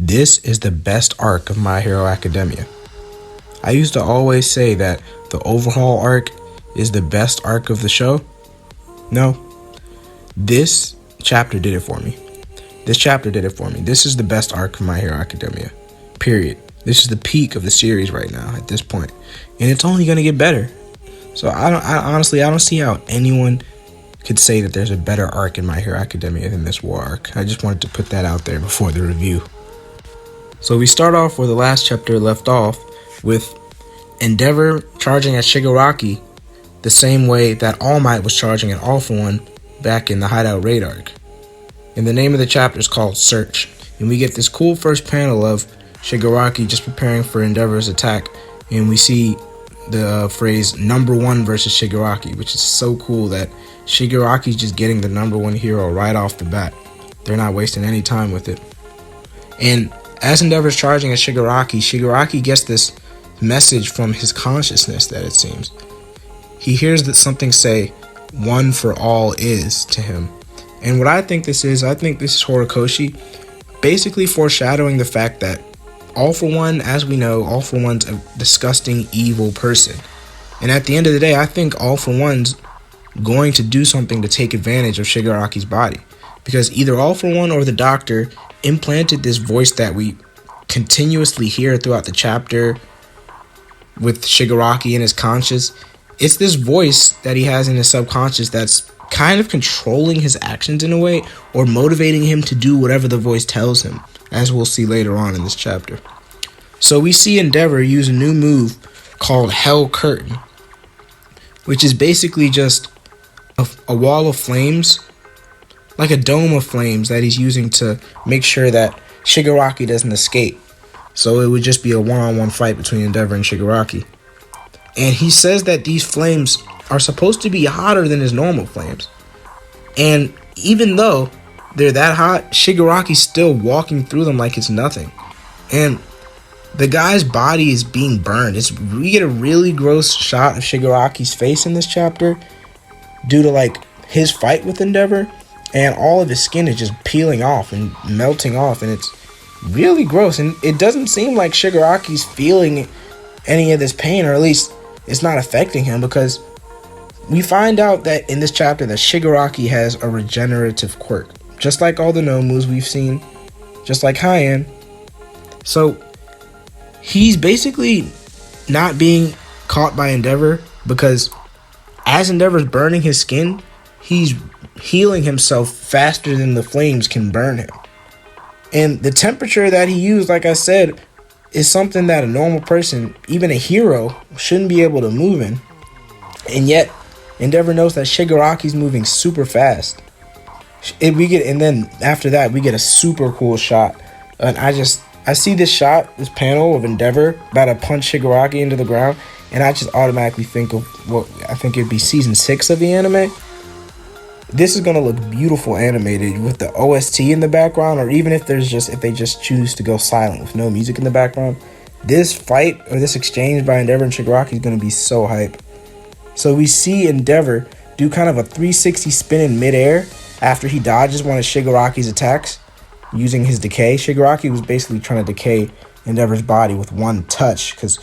This is the best arc of My Hero Academia. I used to always say that the overhaul arc is the best arc of the show. No, this chapter did it for me. This is the best arc of My Hero Academia. Period. This is the peak of the series right now at this point. And it's only going to get better. So I don't see how anyone could say that there's a better arc in My Hero Academia than this war arc. I just wanted to put that out there before the review. So we start off where the last chapter left off, with Endeavor charging at Shigaraki the same way that All Might was charging at All For One back in the Hideout Raid arc. And the name of the chapter is called Search. And we get this cool first panel of Shigaraki just preparing for Endeavor's attack. And we see the phrase number one versus Shigaraki, which is so cool that Shigaraki's just getting the number one hero right off the bat. They're not wasting any time with it. And as Endeavor's charging at Shigaraki, Shigaraki gets this message from his consciousness that it seems. He hears that something say, "One for all is" to him. And what I think this is Horikoshi basically foreshadowing the fact that All For One, as we know, All For One's a disgusting, evil person. And at the end of the day, I think All For One's going to do something to take advantage of Shigaraki's body. Because either All For One or the doctor implanted this voice that we continuously hear throughout the chapter with Shigaraki in his conscious. It's this voice that he has in his subconscious that's kind of controlling his actions in a way, or motivating him to do whatever the voice tells him, as we'll see later on in this chapter. So we see Endeavor use a new move called Hell Curtain, which is basically just a wall of flames, like a dome of flames that he's using to make sure that Shigaraki doesn't escape. So it would just be a one-on-one fight between Endeavor and Shigaraki. And he says that these flames are supposed to be hotter than his normal flames. And even though they're that hot, Shigaraki's still walking through them like it's nothing. And the guy's body is being burned. We get a really gross shot of Shigaraki's face in this chapter due to like his fight with Endeavor. And all of his skin is just peeling off and melting off. And it's really gross. And it doesn't seem like Shigaraki's feeling any of this pain, or at least it's not affecting him, because we find out that in this chapter that Shigaraki has a regenerative quirk. Just like all the Nomus we've seen. Just like Hien. So he's basically not being caught by Endeavor, because as Endeavor's burning his skin, he's healing himself faster than the flames can burn him. And the temperature that he used, like I said, is something that a normal person, even a hero, shouldn't be able to move in. And yet, Endeavor knows that Shigaraki's moving super fast. And then after that, we get a super cool shot. And I see this panel of Endeavor about to punch Shigaraki into the ground, and I just automatically think of what I think it'd be season 6 of the anime. This is gonna look beautiful animated with the OST in the background, or even if they just choose to go silent with no music in the background. This fight, or this exchange by Endeavor and Shigaraki, is gonna be so hype. So we see Endeavor do kind of a 360 spin in midair after he dodges one of Shigaraki's attacks using his decay. Shigaraki was basically trying to decay Endeavor's body with one touch, because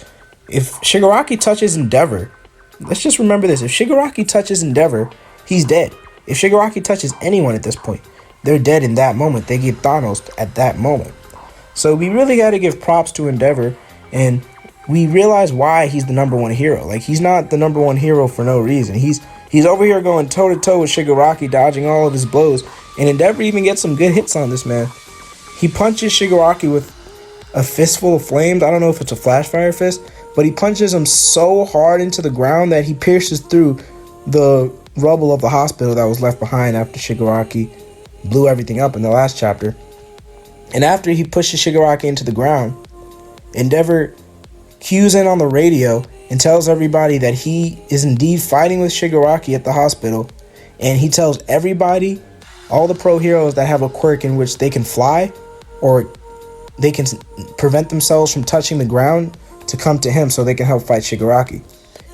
if Shigaraki touches Endeavor, let's just remember this, if Shigaraki touches Endeavor, he's dead. If Shigaraki touches anyone at this point, they're dead in that moment. They get Thanos at that moment. So we really got to give props to Endeavor, and we realize why he's the number one hero. Like, he's not the number one hero for no reason. He's over here going toe-to-toe with Shigaraki, dodging all of his blows, and Endeavor even gets some good hits on this man. He punches Shigaraki with a fistful of flames. I don't know if it's a flash fire fist, but he punches him so hard into the ground that he pierces through the rubble of the hospital that was left behind after Shigaraki blew everything up in the last chapter. And after he pushes Shigaraki into the ground, Endeavor cues in on the radio and tells everybody that he is indeed fighting with Shigaraki at the hospital. And he tells everybody, all the pro heroes that have a quirk in which they can fly or they can prevent themselves from touching the ground, to come to him so they can help fight Shigaraki.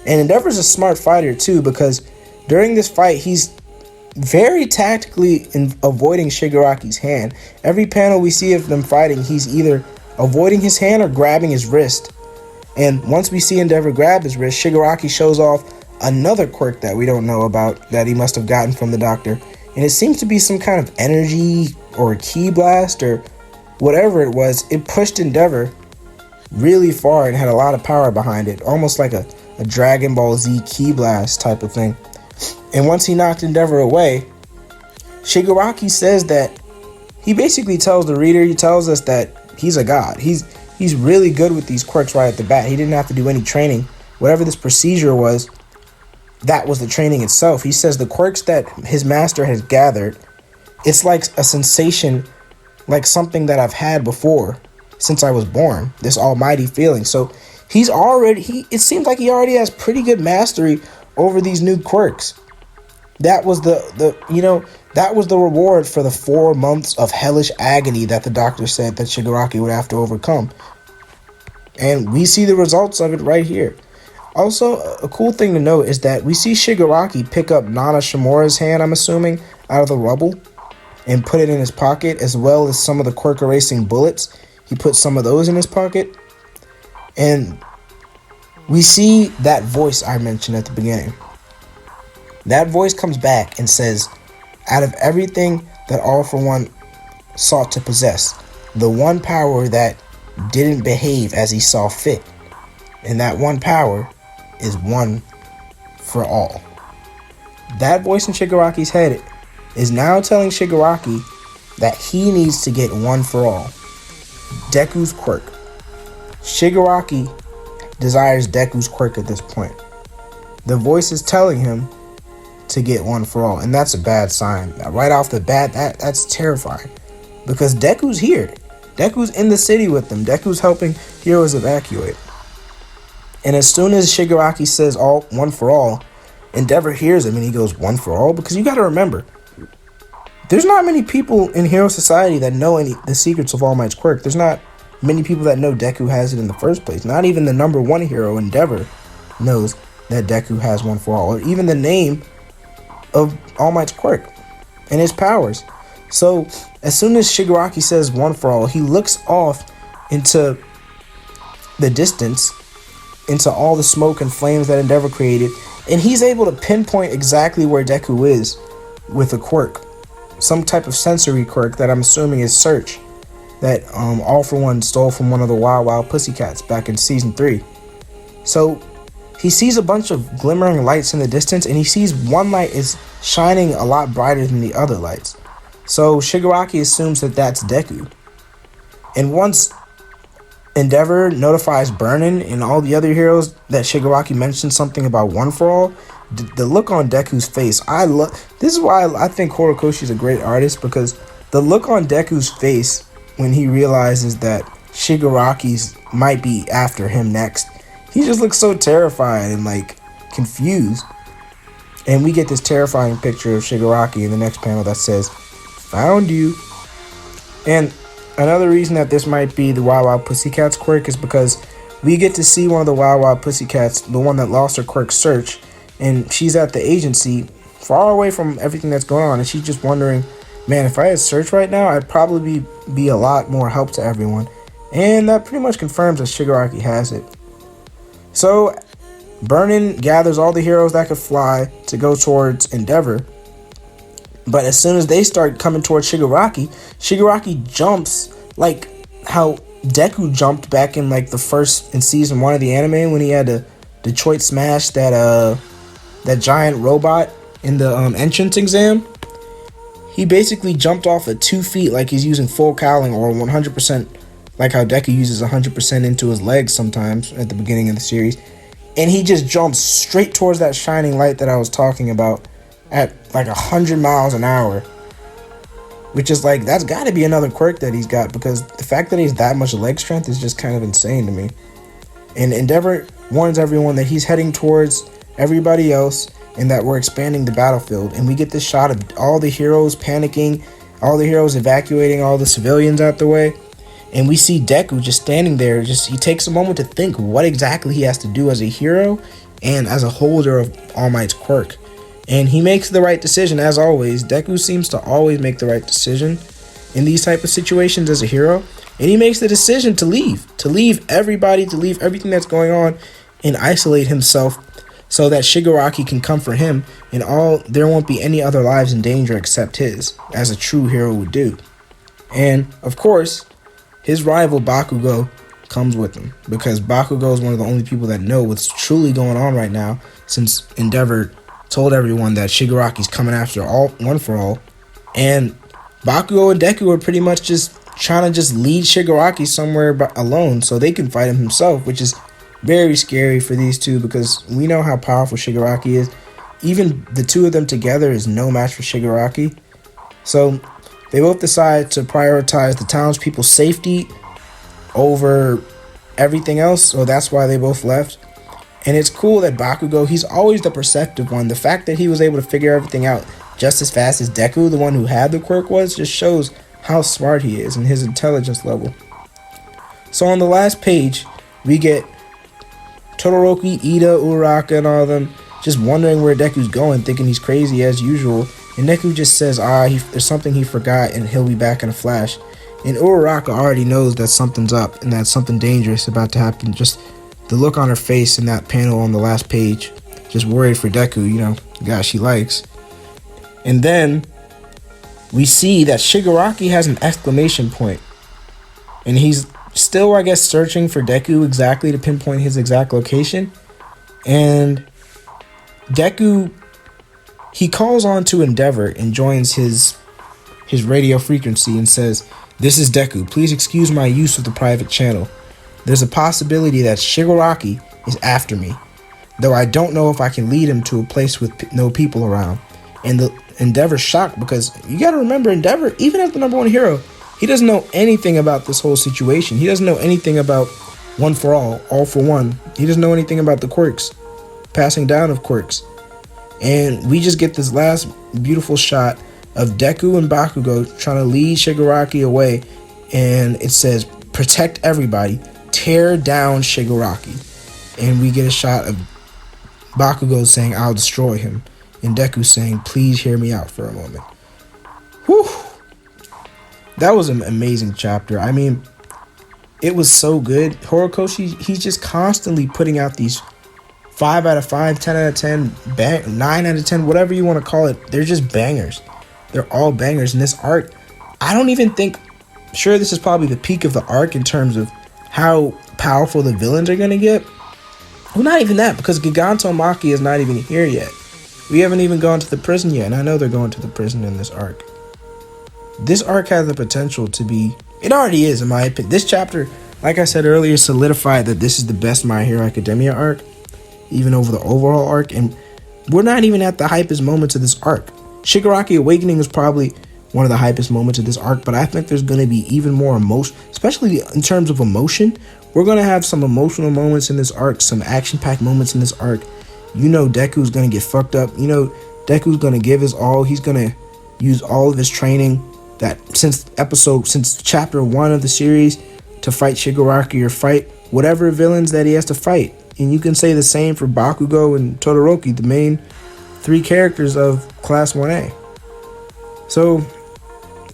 And Endeavor's a smart fighter too, because during this fight, he's very tactically in avoiding Shigaraki's hand. Every panel we see of them fighting, he's either avoiding his hand or grabbing his wrist. And once we see Endeavor grab his wrist, Shigaraki shows off another quirk that we don't know about that he must have gotten from the doctor. And it seems to be some kind of energy or a ki blast or whatever it was. It pushed Endeavor really far and had a lot of power behind it, almost like a Dragon Ball Z ki blast type of thing. And once he knocked Endeavor away, Shigaraki says that he basically tells the reader, he tells us that he's a god. He's really good with these quirks right at the bat. He didn't have to do any training. Whatever this procedure was, that was the training itself. He says the quirks that his master has gathered, it's like a sensation, like something that I've had before since I was born, this almighty feeling. So it seems like he already has pretty good mastery over these new quirks. That was that was the reward for the 4 months of hellish agony that the doctor said that Shigaraki would have to overcome. And we see the results of it right here. Also, a cool thing to note is that we see Shigaraki pick up Nana Shimura's hand, I'm assuming, out of the rubble and put it in his pocket, as well as some of the quirk erasing bullets. He put some of those in his pocket. And we see that voice I mentioned at the beginning. That voice comes back and says, out of everything that All For One sought to possess, the one power that didn't behave as he saw fit, and that one power is one for all. That voice in Shigaraki's head is now telling Shigaraki that he needs to get one for all. Deku's quirk. Shigaraki desires Deku's quirk at this point. The voice is telling him to get one for all, and that's a bad sign. Now, right off the bat, that's terrifying, because Deku's here. Deku's in the city with them. Deku's helping heroes evacuate. And as soon as Shigaraki says one for all, Endeavor hears him and he goes, one for all? Because you got to remember, there's not many people in Hero Society that know the secrets of All Might's quirk. There's not many people that know Deku has it in the first place. Not even the number one hero, Endeavor, knows that Deku has one for all, or even the name of All Might's quirk and his powers. So as soon as Shigaraki says one for all, he looks off into the distance, into all the smoke and flames that Endeavor created, and he's able to pinpoint exactly where Deku is with a quirk, some type of sensory quirk that I'm assuming is Search, that All For One stole from one of the Wild Wild Pussycats back in season 3. So he sees a bunch of glimmering lights in the distance, and he sees one light is shining a lot brighter than the other lights. So Shigaraki assumes that that's Deku. And once Endeavor notifies Burnin and all the other heroes that Shigaraki mentioned something about one for all, the look on Deku's face, this is why I think Horikoshi is a great artist, because the look on Deku's face when he realizes that Shigaraki's might be after him next, he just looks so terrified and like confused. And we get this terrifying picture of Shigaraki in the next panel that says, "Found you." And another reason that this might be the Wild Wild Pussycats quirk is because we get to see one of the Wild Wild Pussycats, the one that lost her quirk, Search, and she's at the agency far away from everything that's going on, and she's just wondering, man, if I had Search right now, I'd probably be a lot more help to everyone. And that pretty much confirms that Shigaraki has it. So Burnin gathers all the heroes that could fly to go towards Endeavor. But as soon as they start coming towards Shigaraki jumps like how Deku jumped back in like in season 1 of the anime when he had to Detroit smash that giant robot in the entrance exam. He basically jumped off at 2 feet like he's using full cowling, or 100%, like how Deku uses 100% into his legs sometimes at the beginning of the series. And he just jumps straight towards that shining light that I was talking about at like 100 miles an hour. Which is like, that's got to be another quirk that he's got, because the fact that he's that much leg strength is just kind of insane to me. And Endeavor warns everyone that he's heading towards everybody else and that we're expanding the battlefield. And we get this shot of all the heroes panicking, all the heroes evacuating all the civilians out the way. And we see Deku just standing there. He takes a moment to think what exactly he has to do as a hero and as a holder of All Might's quirk. And he makes the right decision, as always. Deku seems to always make the right decision in these type of situations as a hero. And he makes the decision to leave everybody, to leave everything that's going on, and isolate himself so that Shigaraki can come for him, and there won't be any other lives in danger except his, as a true hero would do. And, of course, his rival Bakugo comes with him, because Bakugo is one of the only people that know what's truly going on right now, since Endeavor told everyone that Shigaraki's coming after one for all. And Bakugo and Deku are pretty much just trying to just lead Shigaraki somewhere alone so they can fight him himself, which is very scary for these two, because we know how powerful Shigaraki is. Even the two of them together is no match for Shigaraki. So they both decide to prioritize the townspeople's safety over everything else, so that's why they both left. And it's cool that Bakugo, he's always the perceptive one. The fact that he was able to figure everything out just as fast as Deku, the one who had the quirk, was, just shows how smart he is and his intelligence level. So on the last page, we get Todoroki, Ida, Uraraka, and all of them just wondering where Deku's going, thinking he's crazy as usual. And Deku just says, there's something he forgot and he'll be back in a flash. And Uraraka already knows that something's up and that something dangerous about to happen. Just the look on her face in that panel on the last page, just worried for Deku, the guy she likes. And then we see that Shigaraki has an exclamation point. And he's still, I guess, searching for Deku exactly to pinpoint his exact location. And Deku, he calls on to Endeavor and joins his radio frequency and says, "This is Deku. Please excuse my use of the private channel. There's a possibility that Shigaraki is after me, though I don't know if I can lead him to a place with no people around." And the Endeavor's shocked, because you gotta remember, Endeavor, even as the number one hero, he doesn't know anything about this whole situation. He doesn't know anything about one for all for one. He doesn't know anything about the quirks, passing down of quirks. And we just get this last beautiful shot of Deku and Bakugo trying to lead Shigaraki away. And it says, "Protect everybody, tear down Shigaraki." And we get a shot of Bakugo saying, "I'll destroy him." And Deku saying, "Please hear me out for a moment." Whew. That was an amazing chapter. I mean, it was so good. Horikoshi, he's just constantly putting out these 5 out of 5, 10 out of 10, 9 out of 10, whatever you want to call it. They're just bangers. They're all bangers. In this arc, I don't even think, sure, this is probably the peak of the arc in terms of how powerful the villains are going to get. Well, not even that, because Gigantomachia is not even here yet. We haven't even gone to the prison yet, and I know they're going to the prison in this arc. This arc has the potential to be, it already is in my opinion. This chapter, like I said earlier, solidified that this is the best My Hero Academia arc, even over the overall arc. And we're not even at the hypest moments of this arc. Shigaraki Awakening is probably one of the hypest moments of this arc, but I think there's going to be even more emotion, especially in terms of emotion. We're going to have some emotional moments in this arc, some action-packed moments in this arc. Deku's going to get fucked up. Deku's going to give his all. He's going to use all of his training that since chapter 1 of the series to fight Shigaraki or fight whatever villains that he has to fight. And you can say the same for Bakugo and Todoroki, the main 3 characters of Class 1A. So,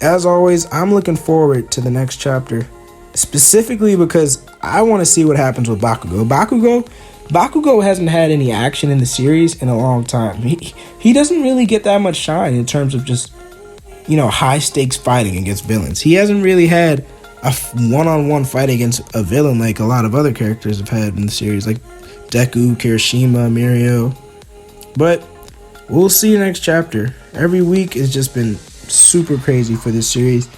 as always, I'm looking forward to the next chapter, specifically because I want to see what happens with Bakugo. Bakugo hasn't had any action in the series in a long time. He doesn't really get that much shine in terms of just, high stakes fighting against villains. He hasn't really had a one-on-one fight against a villain like a lot of other characters have had in the series, like Deku, Kirishima, Mirio. But we'll see next chapter. Every week has just been super crazy for this series.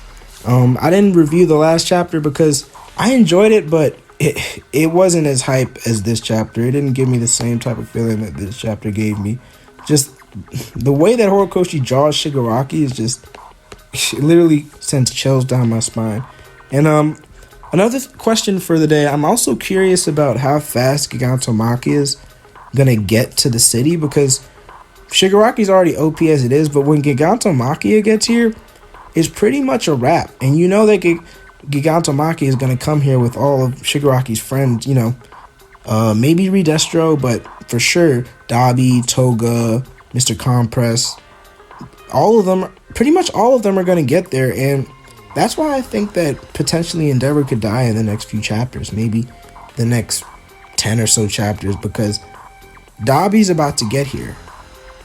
I didn't review the last chapter because I enjoyed it, but it wasn't as hype as this chapter. It didn't give me the same type of feeling that this chapter gave me. Just the way that Horikoshi draws Shigaraki is just, it literally sends chills down my spine. And another question for the day, I'm also curious about how fast Gigantomachia is gonna get to the city, because Shigaraki's already OP as it is, but when Gigantomachia gets here, it's pretty much a wrap. And that Gigantomachia is gonna come here with all of Shigaraki's friends, maybe Redestro, but for sure Dabi, Toga, Mr. Compress. All of them, pretty much all of them are going to get there. And that's why I think that potentially Endeavor could die in the next few chapters. Maybe the next 10 or so chapters, because Dabi's about to get here.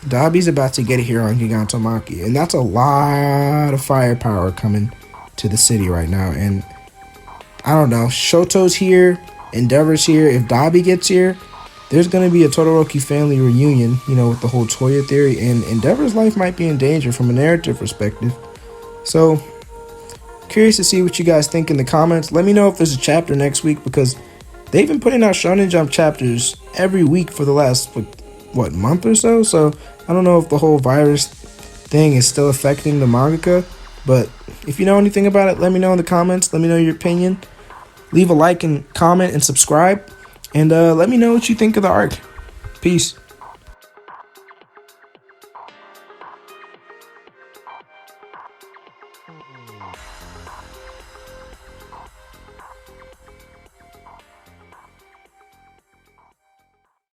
Dabi's about to get here on Gigantomachia, and that's a lot of firepower coming to the city right now. And I don't know, Shoto's here, Endeavor's here. If Dabi gets here, there's going to be a Todoroki family reunion, you know, with the whole Toya theory, and Endeavor's life might be in danger from a narrative perspective. So, curious to see what you guys think in the comments. Let me know if there's a chapter next week, because they've been putting out Shonen Jump chapters every week for the last, what, month or so? So, I don't know if the whole virus thing is still affecting the mangaka, but if you know anything about it, let me know in the comments. Let me know your opinion. Leave a like and comment and subscribe, and let me know what you think of the arc. Peace.